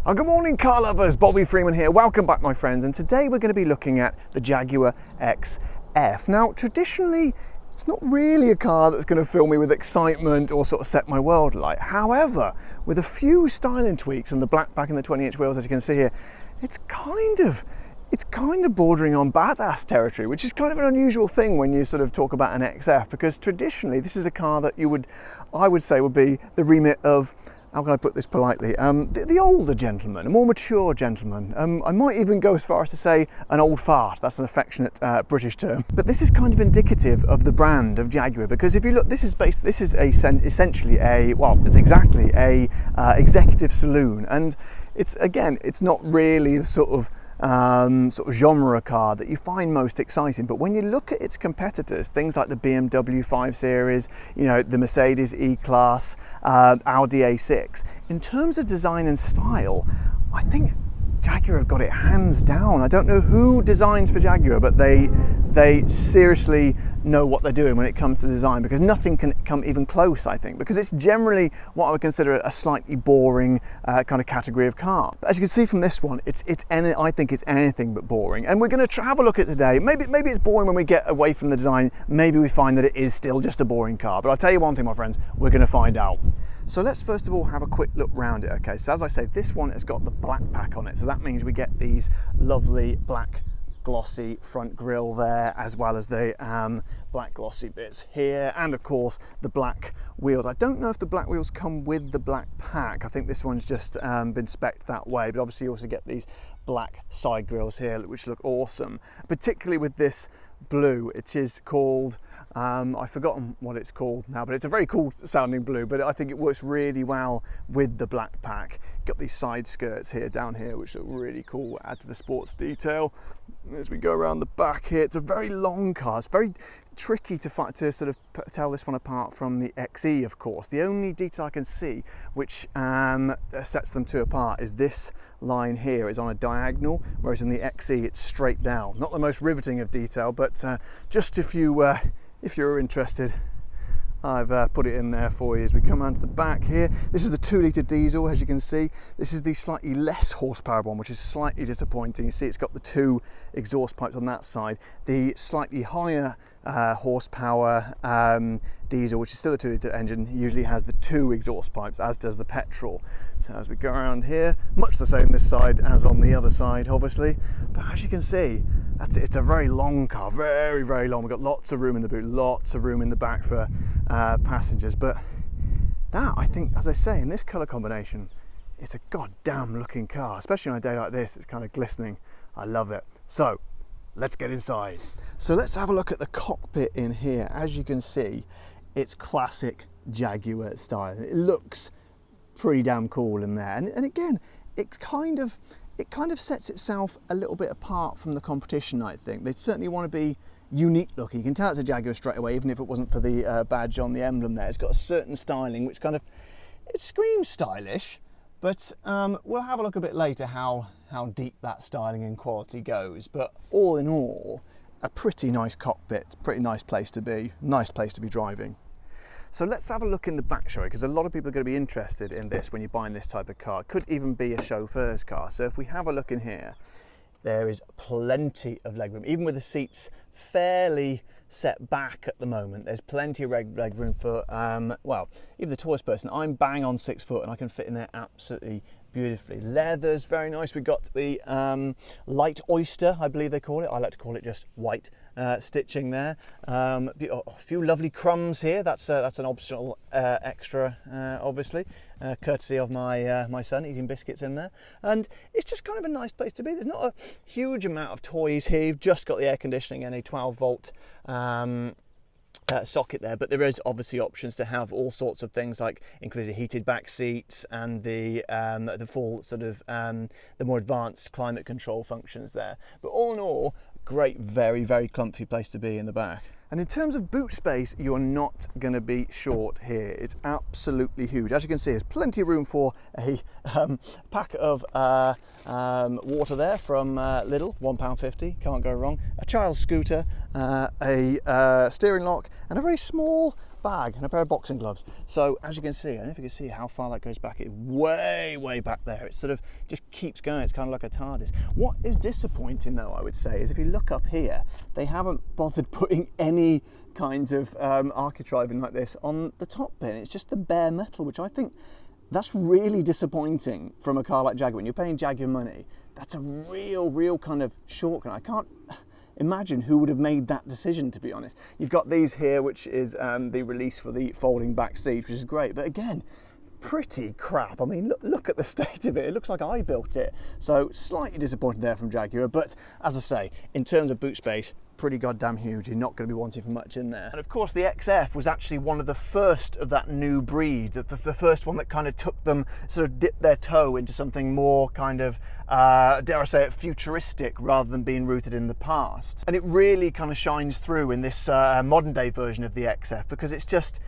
Oh, good morning car lovers, Bobby Freeman here. Welcome back my friends, and today we're going to be looking at the Jaguar XF. Now traditionally it's not really a car that's going to fill me with excitement or sort of set my world alight. However, with a few styling tweaks and the black back and the 20-inch wheels, as you can see here, it's kind of bordering on badass territory, which is kind of an unusual thing when you sort of talk about an XF, because traditionally this is a car that I would say would be the remit of, how can I put this politely, the older gentleman, a more mature gentleman. I might even go as far as to say an old fart. That's an affectionate British term. But this is kind of indicative of the brand of Jaguar, because if you look, this is essentially it's exactly a executive saloon, and it's not really the sort of genre car that you find most exciting. But when you look at its competitors, things like the BMW 5 Series, you know, the Mercedes E-Class, Audi A6, in terms of design and style, I think Jaguar have got it hands down. I don't know who designs for Jaguar, but they seriously know what they're doing when it comes to design, because nothing can come even close, I think, because it's generally what I would consider a slightly boring kind of category of car. But as you can see from this one, I think it's anything but boring, and we're going to have a look at it today. Maybe it's boring when we get away from the design. Maybe we find that it is still just a boring car, but I'll tell you one thing, my friends, we're going to find out. So let's first of all have a quick look around it. Okay, so as I say, this one has got the black pack on it, so that means we get these lovely black glossy front grille there, as well as the black glossy bits here, and of course the black wheels. I don't know if the black wheels come with the black pack. I think this one's just been spec'd that way, but obviously you also get these black side grills here, which look awesome, particularly with this blue. It is called, I've forgotten what it's called now, but it's a very cool sounding blue, but I think it works really well with the black pack. Got these side skirts here, down here, which look really cool, add to the sports detail. As we go around the back here, it's a very long car. It's very tricky to sort of tell this one apart from the XE, of course. The only detail I can see which sets them two apart is this line here is on a diagonal, whereas in the XE it's straight down. Not the most riveting of detail, but just if you're interested, I've put it in there for you. As we come around to the back here, this is the 2-litre diesel, as you can see. This is the slightly less horsepower one, which is slightly disappointing. You see it's got the 2 exhaust pipes on that side. The slightly higher horsepower diesel, which is still a 2-litre engine, usually has the 2 exhaust pipes, as does the petrol. So as we go around here, much the same this side as on the other side, obviously. But as you can see, it's a very long car, very, very long. We've got lots of room in the boot, lots of room in the back for passengers. But that, I think, as I say, in this colour combination, it's a goddamn looking car, especially on a day like this. It's kind of glistening. I love it. So let's get inside. So let's have a look at the cockpit in here. As you can see, it's classic Jaguar style. It looks pretty damn cool in there, and again, it kind of sets itself a little bit apart from the competition. I think they certainly want to be unique looking. You can tell it's a Jaguar straight away, even if it wasn't for the badge on the emblem there. It's got a certain styling which kind of, it screams stylish, but we'll have a look a bit later how deep that styling and quality goes. But all in all, a pretty nice cockpit, pretty nice place to be driving. So let's have a look in the back, shall we? Because a lot of people are going to be interested in this when you're buying this type of car. It could even be a chauffeur's car. So if we have a look in here, there is plenty of legroom. Even with the seats fairly set back at the moment, there's plenty of legroom for, well, even the tallest person. I'm bang on 6 foot and I can fit in there absolutely beautifully. Leather's very nice. We've got the light oyster, I believe they call it. I like to call it just white stitching there. A few lovely crumbs here. That's an optional extra, obviously, courtesy of my son eating biscuits in there. And it's just kind of a nice place to be. There's not a huge amount of toys here. You've just got the air conditioning and a 12-volt socket there, but there is obviously options to have all sorts of things, like included heated back seats and the full sort of the more advanced climate control functions there. But all in all, great, very, very comfy place to be in the back. And in terms of boot space, you're not going to be short here. It's absolutely huge. As you can see, there's plenty of room for a pack of water there from Lidl, £1.50, can't go wrong. A child's scooter, a steering lock, and a very small bag and a pair of boxing gloves. So as you can see, I don't know if you can see how far that goes back. It's way back there. It sort of just keeps going. It's kind of like a TARDIS. What is disappointing though, I would say, is if you look up here, they haven't bothered putting any kind of architriving like this on the top bit. It's just the bare metal, which I think that's really disappointing from a car like Jaguar. When you're paying Jaguar money, that's a real kind of shortcut. I can't imagine who would have made that decision, to be honest. You've got these here, which is the release for the folding back seat, which is great, but again, pretty crap. I mean, look at the state of it. It looks like I built it. So slightly disappointed there from Jaguar, but as I say, in terms of boot space, pretty goddamn huge. You're not going to be wanting for much in there. And of course the XF was actually one of the first of that new breed, the first one that kind of took them, sort of dipped their toe into something more kind of, dare I say it, futuristic rather than being rooted in the past. And it really kind of shines through in this modern day version of the XF, because it's just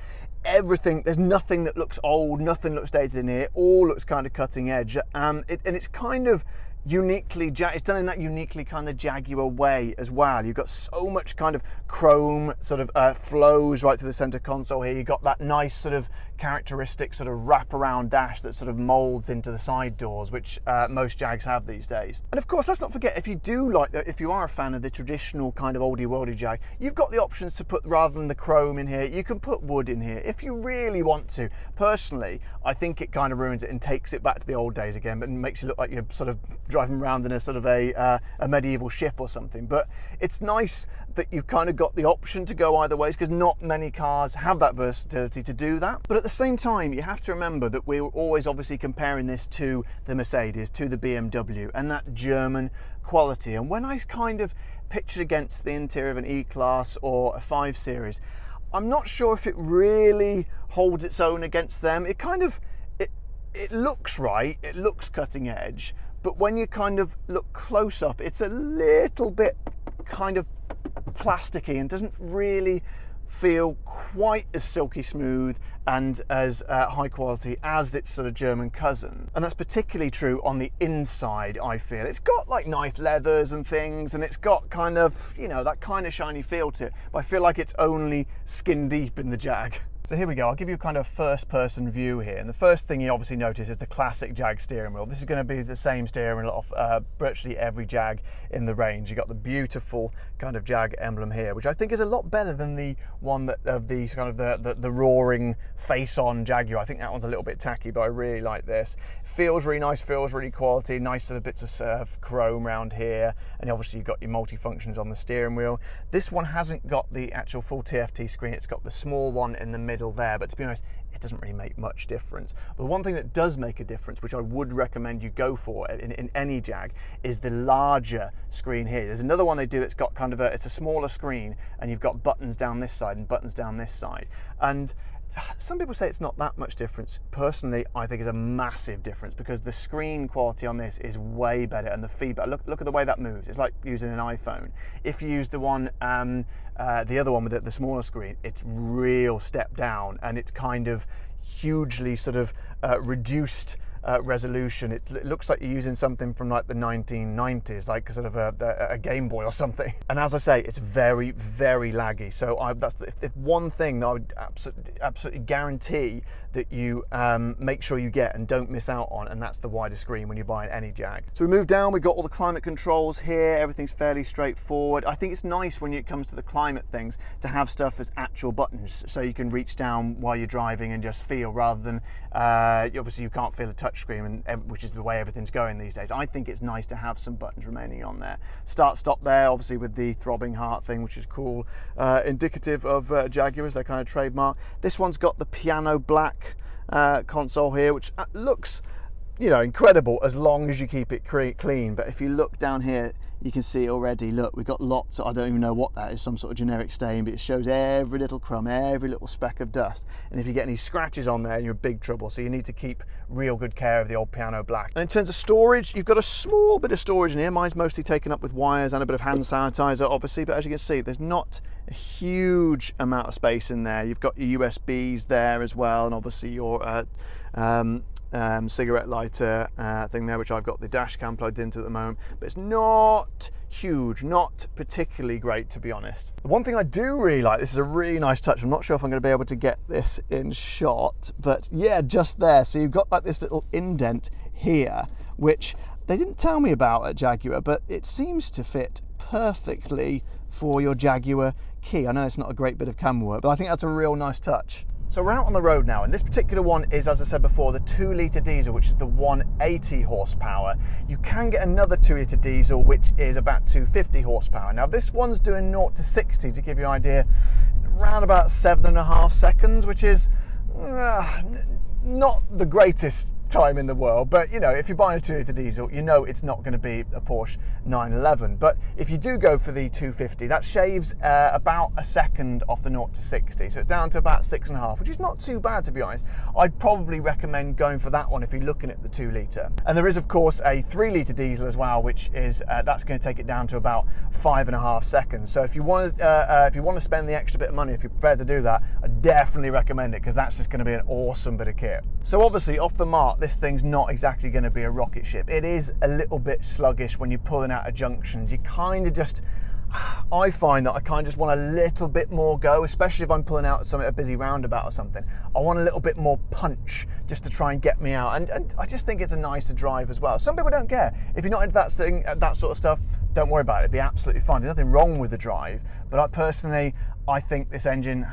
everything, there's nothing that looks old, nothing looks dated in here, it all looks kind of cutting edge. And it's kind of uniquely, it's done in that uniquely kind of Jaguar way as well. You've got so much kind of chrome sort of flows right through the center console here. You've got that nice sort of characteristic sort of wraparound dash that sort of molds into the side doors, which most Jags have these days. And of course, let's not forget, if you do like that, if you are a fan of the traditional kind of oldie worldy Jag, you've got the options to put, rather than the chrome in here, you can put wood in here if you really want to. Personally, I think it kind of ruins it and takes it back to the old days again, but makes you look like you're sort of driving around in a sort of a medieval ship or something. But it's nice that you've kind of got the option to go either ways, because not many cars have that versatility to do that. But at the same time, you have to remember that we're always obviously comparing this to the Mercedes, to the BMW, and that German quality. And when I kind of picture against the interior of an E-Class or a 5 Series, I'm not sure if it really holds its own against them. It kind of, it looks right, it looks cutting edge, but when you kind of look close up, it's a little bit kind of plasticky and doesn't really feel quite as silky smooth and as high quality as its sort of German cousin. And that's particularly true on the inside, I feel. It's got like nice leathers and things, and it's got kind of, you know, that kind of shiny feel to it, but I feel like it's only skin deep in the Jag. So here we go, I'll give you a kind of first person view here. And the first thing you obviously notice is the classic Jag steering wheel. This is going to be the same steering wheel of virtually every Jag in the range. You've got the beautiful kind of Jag emblem here, which I think is a lot better than the one that of these kind of the roaring face-on Jaguar. I think that one's a little bit tacky, but I really like this. It feels really nice, feels really quality, nice sort of bits of chrome around here. And obviously you've got your multi-functions on the steering wheel. This one hasn't got the actual full TFT screen, it's got the small one in the middle there, but to be honest, it doesn't really make much difference. But the one thing that does make a difference, which I would recommend you go for in any Jag, is the larger screen here. There's another one they do that's got kind of it's a smaller screen, and you've got buttons down this side and buttons down this side. And some people say it's not that much difference. Personally, I think it's a massive difference, because the screen quality on this is way better, and the feedback, look at the way that moves. It's like using an iPhone. If you use the one, the other one with the smaller screen, it's real step down, and it's kind of hugely sort of reduced resolution. It looks like you're using something from like the 1990s, like sort of a Game Boy or something. And as I say, it's very laggy. So that's the one thing that I would absolutely guarantee that you make sure you get and don't miss out on, and that's the wider screen when you're buying any Jag. So we move down, we've got all the climate controls here. Everything's fairly straightforward. I think it's nice when it comes to the climate things to have stuff as actual buttons, so you can reach down while you're driving and just feel, rather than obviously you can't feel a touch screen, which is the way everything's going these days. I think it's nice to have some buttons remaining on there. Start stop there, obviously with the throbbing heart thing, which is cool, indicative of Jaguars, their kind of trademark. This one's got the piano black console here, which looks, you know, incredible as long as you keep it clean. But if you look down here, you can see already, look, we've got lots, I don't even know what that is, some sort of generic stain, but it shows every little crumb, every little speck of dust. And if you get any scratches on there, you're in big trouble. So you need to keep real good care of the old piano black. And in terms of storage, you've got a small bit of storage in here. Mine's mostly taken up with wires and a bit of hand sanitizer, obviously, but as you can see, there's not a huge amount of space in there. You've got your USBs there as well, and obviously your cigarette lighter thing there, which I've got the dash cam plugged into at the moment, but it's not huge, not particularly great, to be honest. The one thing I do really like, this is a really nice touch, I'm not sure if I'm going to be able to get this in shot, but yeah, just there. So you've got like this little indent here, which they didn't tell me about at Jaguar, but it seems to fit perfectly for your Jaguar key. I know it's not a great bit of camera work, but I think that's a real nice touch. So we're out on the road now, and this particular one is, as I said before, the 2-litre diesel, which is the 180 horsepower. You can get another 2-litre diesel, which is about 250 horsepower. Now this one's doing 0 to 60, to give you an idea, around about 7.5 seconds, which is not the greatest time in the world, but you know, if you're buying a 2-litre diesel, you know it's not going to be a Porsche 911. But if you do go for the 250, that shaves about a second off the 0 to 60, so it's down to about 6.5, which is not too bad, to be honest. I'd probably recommend going for that one if you're looking at the 2-litre. And there is of course a 3-litre diesel as well, which is that's going to take it down to about 5.5 seconds. So if you want to spend the extra bit of money, if you're prepared to do that, I definitely recommend it, because that's just going to be an awesome bit of kit. So obviously off the mark, this thing's not exactly going to be a rocket ship. It is a little bit sluggish when you're pulling out of junctions. You kind of just, I find that I kind of just want a little bit more go, especially if I'm pulling out a busy roundabout or something. I want a little bit more punch just to try and get me out, and I just think it's a nice to drive as well. Some people don't care. If you're not into that sort of stuff, don't worry about it. It'd be absolutely fine. There's nothing wrong with the drive, but I think this engine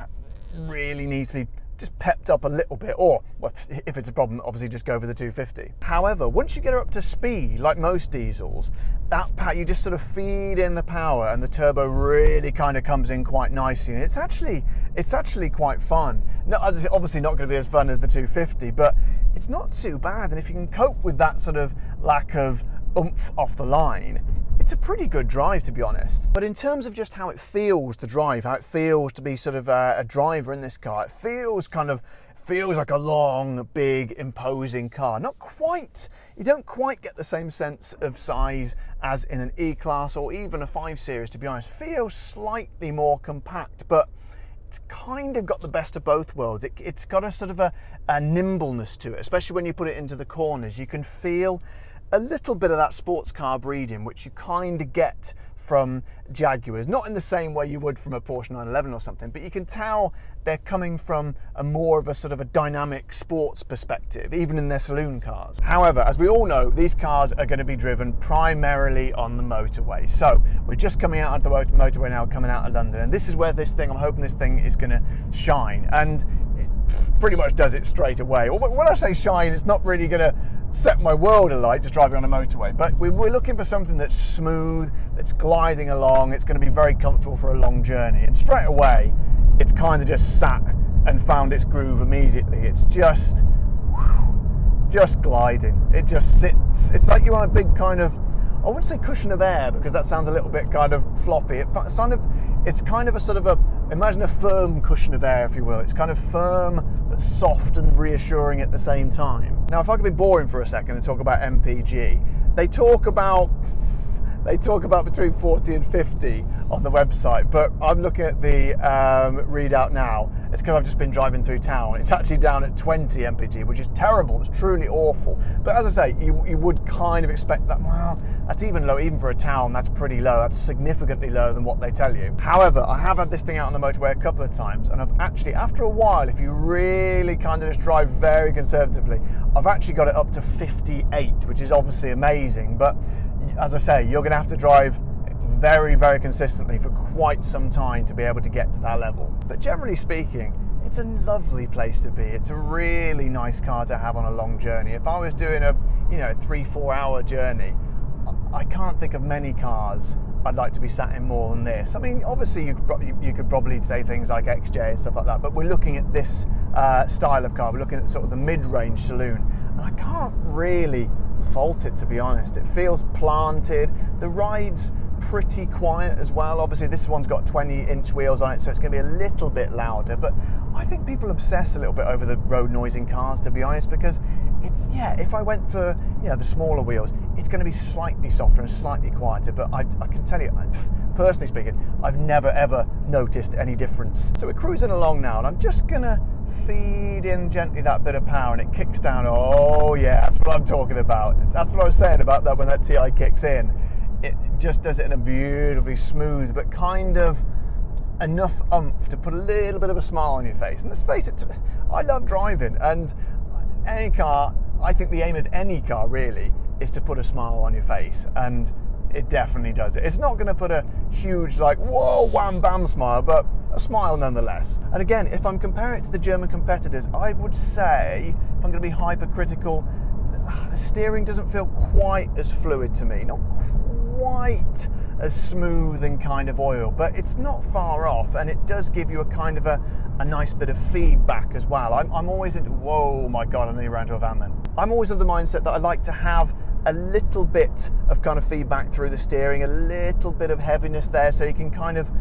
really needs to be just pepped up a little bit, or well, if it's a problem, obviously just go for the 250. However, once you get her up to speed, like most diesels, you just sort of feed in the power, and the turbo really kind of comes in quite nicely, and it's actually quite fun. No, obviously not going to be as fun as the 250, but it's not too bad. And if you can cope with that sort of lack of oomph off the line, it's a pretty good drive, to be honest. But in terms of just how it feels to drive, how it feels to be sort of a driver in this car, it feels like a long, big, imposing car. Not quite, you don't quite get the same sense of size as in an E-Class or even a 5 Series, to be honest. Feels slightly more compact, but it's kind of got the best of both worlds. It's got a sort of a nimbleness to it, especially when you put it into the corners. You can feel a little bit of that sports car breeding, which you kind of get from Jaguars, not in the same way you would from a Porsche 911 or something, but you can tell they're coming from a more of a sort of a dynamic sports perspective, even in their saloon cars. However, as we all know, these cars are going to be driven primarily on the motorway. So we're just coming out of the motorway now, coming out of London, and this is where I'm hoping this thing is going to shine, and it pretty much does it straight away. When I say shine, it's not really going to set my world alight just driving on a motorway, but we're looking for something that's smooth, that's gliding along. It's going to be very comfortable for a long journey, and straight away it's kind of just sat and found its groove immediately. It's just gliding. It just sits. It's like you're on a big kind of, I wouldn't say cushion of air, because that sounds a little bit kind of floppy. It's kind of a sort of imagine a firm cushion of air, if you will. It's kind of firm but soft and reassuring at the same time. Now, if I could be boring for a second and talk about MPG, they talk about between 40 and 50 on the website, but I'm looking at the readout now. It's because I've just been driving through town. It's actually down at 20 MPG, which is terrible. It's truly awful. But as I say, you would kind of expect that. Well, that's even low, even for a town. That's pretty low. That's significantly lower than what they tell you. However, I have had this thing out on the motorway a couple of times, and I've actually, after a while, if you really kind of just drive very conservatively, I've actually got it up to 58, which is obviously amazing. But as I say, you're going to have to drive very, very consistently for quite some time to be able to get to that level. But generally speaking, it's a lovely place to be. It's a really nice car to have on a long journey. If I was doing a 3-4 hour journey, I can't think of many cars I'd like to be sat in more than this. I mean, obviously you could probably say things like XJ and stuff like that, but we're looking at this style of car. We're looking at sort of the mid-range saloon, and I can't really fault it, to be honest. It feels planted. The ride's pretty quiet as well. Obviously this one's got 20-inch wheels on it, so it's going to be a little bit louder, but I think people obsess a little bit over the road noise in cars, to be honest, because it's, if I went for the smaller wheels, it's going to be slightly softer and slightly quieter, but I can tell you, personally speaking, I've never ever noticed any difference. So we're cruising along now, and I'm just gonna feed in gently that bit of power and it kicks down. Oh yeah, that's what I'm talking about. That's what I was saying about that when that TI kicks in. It just does it in a beautifully smooth, but kind of enough oomph to put a little bit of a smile on your face. And let's face it, I love driving, and any car, I think the aim of any car really is to put a smile on your face, and it definitely does it. It's not going to put a huge like whoa wham bam smile, but a smile nonetheless. And again, if I'm comparing it to the German competitors, I would say, if I'm going to be hypercritical, the steering doesn't feel quite as fluid to me, not quite as smooth and kind of oil, but it's not far off, and it does give you a kind of a nice bit of feedback as well. I'm always into, whoa my god, I nearly ran to a van then. I'm always of the mindset that I like to have a little bit of kind of feedback through the steering, a little bit of heaviness there, so you can kind of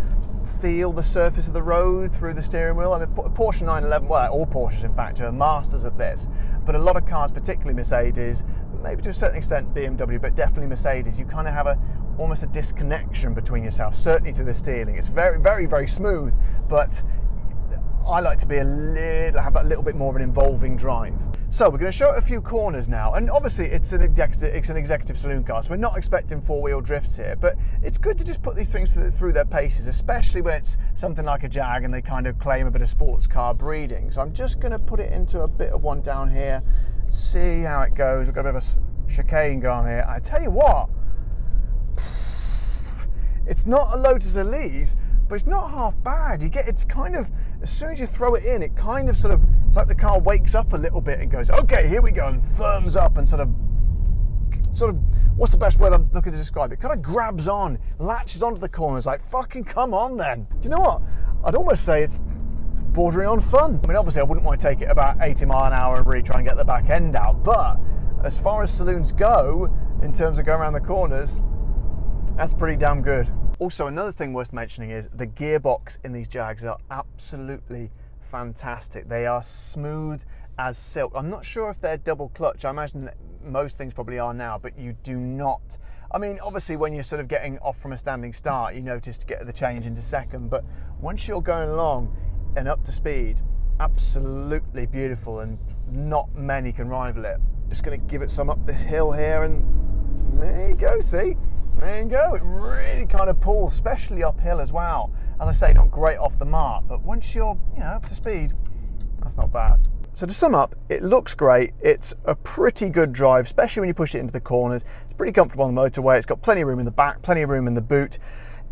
feel the surface of the road through the steering wheel. I mean, Porsche 911, well, all Porsches in fact are masters at this, but a lot of cars, particularly Mercedes, maybe to a certain extent BMW, but definitely Mercedes, you kind of have almost a disconnection between yourself, certainly through the steering. It's very, very, very smooth, but I like to be have that little bit more of an involving drive. So we're going to show it a few corners now, and obviously it's an executive saloon car, so we're not expecting four-wheel drifts here, but it's good to just put these things through their paces, especially when it's something like a Jag and they kind of claim a bit of sports car breeding. So I'm just going to put it into a bit of one down here, see how it goes. We've got a bit of a chicane going here. I tell you what, it's not a Lotus Elise, but it's not half bad. it's kind of, as soon as you throw it in, it kind of sort of, it's like the car wakes up a little bit and goes, okay, here we go, and firms up and sort of, what's the best word I'm looking to describe it? Kind of grabs on, latches onto the corners, like, fucking come on then. Do you know what? I'd almost say it's bordering on fun. I mean, obviously I wouldn't want to take it about 80 miles an hour and really try and get the back end out, but as far as saloons go, in terms of going around the corners, that's pretty damn good. Also, another thing worth mentioning is the gearbox in these Jags are absolutely fantastic. They are smooth as silk. I'm not sure if they're double clutch. I imagine that most things probably are now, but you do not. I mean, obviously when you're sort of getting off from a standing start, you notice to get the change into second, but once you're going along and up to speed, absolutely beautiful, and not many can rival it. Just going to give it some up this hill here, and there you go, see? There you go, it really kind of pulls, especially uphill as well. As I say, not great off the mark, but once you're, up to speed, that's not bad. So to sum up, it looks great. It's a pretty good drive, especially when you push it into the corners. It's pretty comfortable on the motorway. It's got plenty of room in the back, plenty of room in the boot.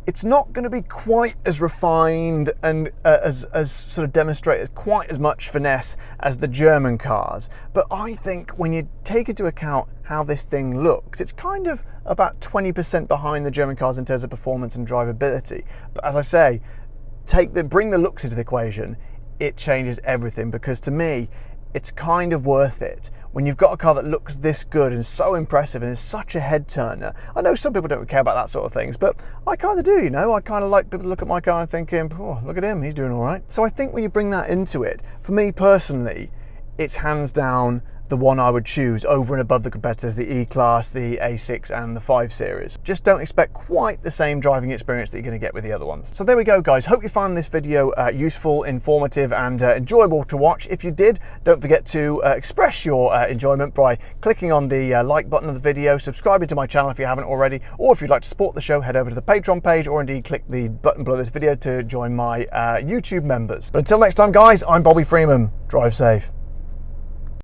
It's not going to be quite as refined and as sort of demonstrated quite as much finesse as the German cars, but I think when you take into account how this thing looks, it's kind of about 20% behind the German cars in terms of performance and drivability. But as I say, bring the looks into the equation, it changes everything, because to me, it's kind of worth it. When you've got a car that looks this good and so impressive and is such a head turner. I know some people don't care about that sort of things, but I kind of do, I kind of like people to look at my car and thinking, oh, look at him, he's doing all right. So I think when you bring that into it, for me personally, it's hands down the one I would choose over and above the competitors, the E-Class, the A6 and the 5 Series. Just don't expect quite the same driving experience that you're going to get with the other ones. So there we go, guys. Hope you found this video useful, informative and enjoyable to watch. If you did, don't forget to express your enjoyment by clicking on the like button of the video, subscribing to my channel if you haven't already, or if you'd like to support the show, head over to the Patreon page, or indeed click the button below this video to join my YouTube members. But until next time, guys, I'm Bobby Freeman. Drive safe.